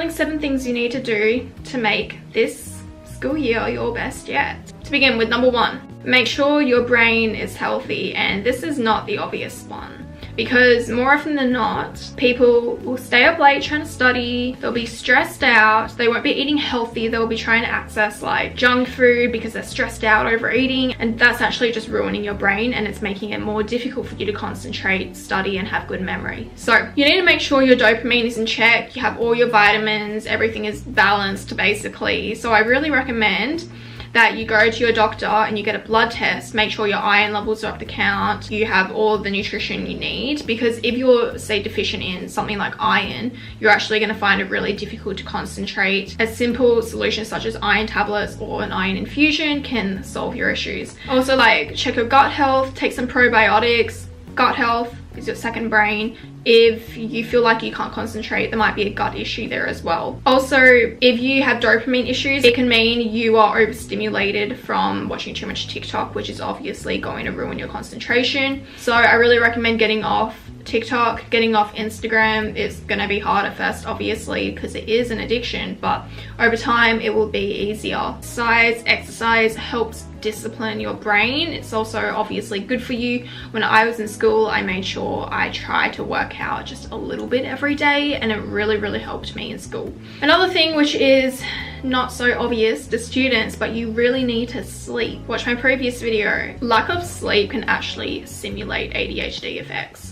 journaling 7 things you need to do to make this school year your best yet. To begin with, number 1, make sure your brain is healthy, and this is not the obvious one. Because more often than not, people will stay up late trying to study, they'll be stressed out, they won't be eating healthy, they'll be trying to access like junk food because they're stressed out overeating, and that's actually just ruining your brain, and it's making it more difficult for you to concentrate, study, and have good memory. So you need to make sure your dopamine is in check, you have all your vitamins, everything is balanced basically. So I really recommend that you go to your doctor and you get a blood test, make sure your iron levels are up to count, you have all the nutrition you need, because if you're, say, deficient in something like iron, you're actually going to find it really difficult to concentrate. A simple solution such as iron tablets or an iron infusion can solve your issues. Also, like, check your gut health, take some probiotics. Gut health is your second brain. If you feel like you can't concentrate, there might be a gut issue there as well. Also, if you have dopamine issues, it can mean you are overstimulated from watching too much TikTok, which is obviously going to ruin your concentration. So I really recommend getting off TikTok, getting off Instagram. It's gonna be hard at first, obviously, because it is an addiction, but over time it will be easier. Exercise helps discipline your brain. It's also obviously good for you. When I was in school, I made sure I tried to work out just a little bit every day, and it really helped me in school. Another thing which is not so obvious to students, but you really need to sleep. Watch my previous video. Lack of sleep can actually simulate ADHD effects.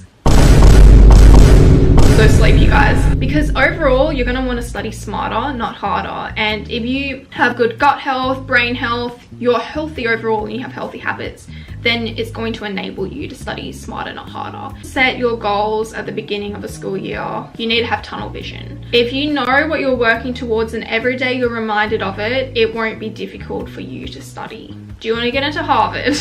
So sleep, you guys, because overall you're going to want to study smarter, not harder. And if you have good gut health, brain health, you're healthy overall and you have healthy habits, then it's going to enable you to study smarter, not harder. Set your goals at the beginning of the school year. You need to have tunnel vision. If you know what you're working towards and every day you're reminded of it, it won't be difficult for you to study. Do you want to get into Harvard?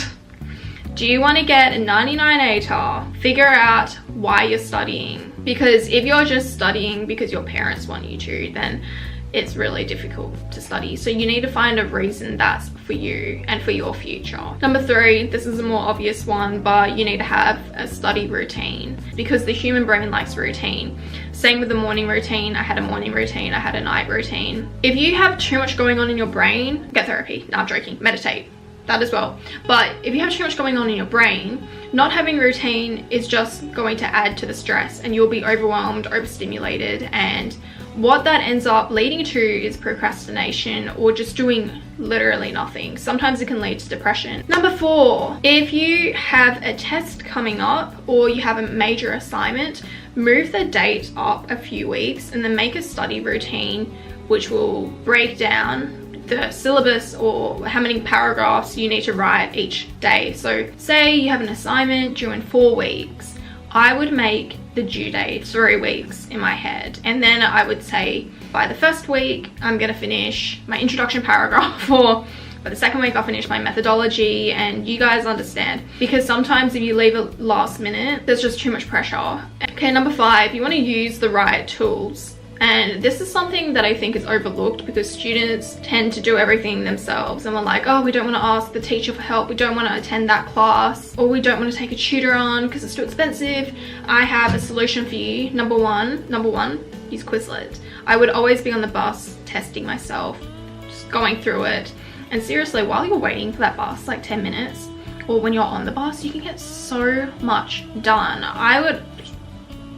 Do you want to get a 99 ATAR? Figure out why you're studying. Because if you're just studying because your parents want you to, then it's really difficult to study. So you need to find a reason that's for you and for your future. Number 3, this is a more obvious one, but you need to have a study routine, because the human brain likes routine. Same with the morning routine. I had a morning routine, I had a night routine. If you have too much going on in your brain, get therapy. No, I'm joking. Meditate. That as well. But if you have too much going on in your brain, not having routine is just going to add to the stress, and you'll be overwhelmed, overstimulated, and what that ends up leading to is procrastination or just doing literally nothing. Sometimes it can lead to depression. Number 4, if you have a test coming up or you have a major assignment, move the date up a few weeks and then make a study routine which will break down the syllabus or how many paragraphs you need to write each day. So say you have an assignment due in 4 weeks. I would make the due date 3 weeks in my head, and then I would say by the first week I'm gonna finish my introduction paragraph, or by the second week I'll finish my methodology, and you guys understand, because sometimes if you leave it last minute, there's just too much pressure. Okay, number 5, you want to use the right tools. And this is something that I think is overlooked, because students tend to do everything themselves, and we're like, oh, we don't want to ask the teacher for help, we don't want to attend that class, or we don't want to take a tutor on because it's too expensive. I have a solution for you. Number one, use Quizlet. I would always be on the bus testing myself, just going through it. And seriously, while you're waiting for that bus, like 10 minutes, or when you're on the bus, you can get so much done.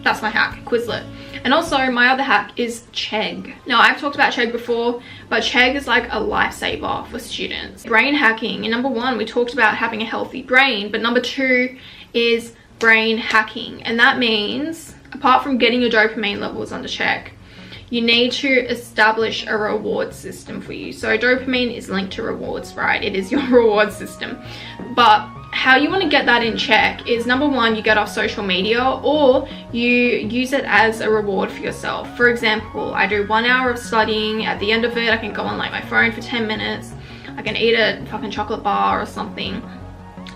That's my hack, Quizlet. And also my other hack is Chegg. Now, I've talked about Chegg before, but Chegg is like a lifesaver for students. Brain hacking. And number 1, we talked about having a healthy brain, but number 2 is brain hacking. And that means, apart from getting your dopamine levels under check, you need to establish a reward system for you. So dopamine is linked to rewards, right? It is your reward system. But how you want to get that in check is, number 1, you get off social media, or you use it as a reward for yourself. For example, I do 1 hour of studying. At the end of it, I can go on like my phone for 10 minutes. I can eat a fucking chocolate bar or something.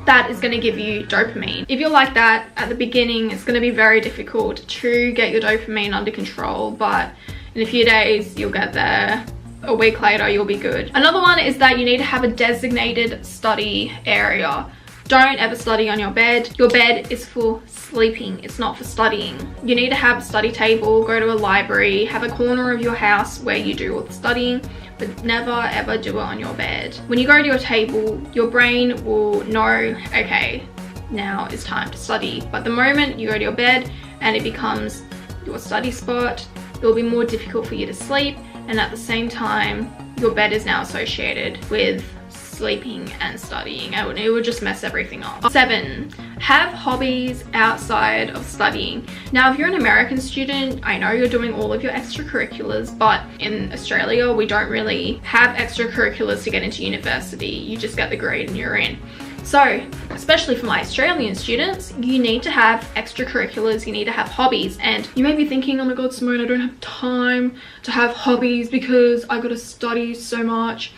That is going to give you dopamine. If you're like that at the beginning, it's going to be very difficult to get your dopamine under control, but in a few days you'll get there. A week later you'll be good. Another one is that you need to have a designated study area. Don't ever study on your bed. Your bed is for sleeping, it's not for studying. You need to have a study table, go to a library, have a corner of your house where you do all the studying, but never ever do it on your bed. When you go to your table, your brain will know, okay, now it's time to study. But the moment you go to your bed and it becomes your study spot, it will be more difficult for you to sleep, and at the same time, your bed is now associated with sleeping and studying, and it would just mess everything up. 7, have hobbies outside of studying. Now, if you're an American student, I know you're doing all of your extracurriculars, but in Australia, we don't really have extracurriculars to get into university. You just get the grade and you're in. So, especially for my Australian students, you need to have extracurriculars, you need to have hobbies. And you may be thinking, oh my god, Simone, I don't have time to have hobbies because I gotta study so much.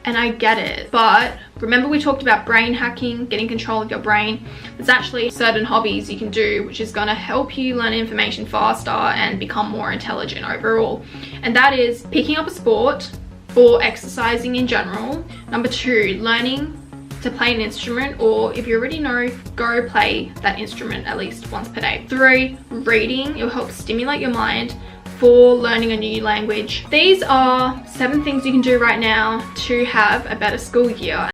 And I get it, but remember we talked about brain hacking, getting control of your brain. There's actually certain hobbies you can do which is going to help you learn information faster and become more intelligent overall. And that is picking up a sport or exercising in general. Number 2, learning to play an instrument, or if you already know, go play that instrument at least once per day. 3, reading. It will help stimulate your mind. 4, learning a new language. These are 7 things you can do right now to have a better school year.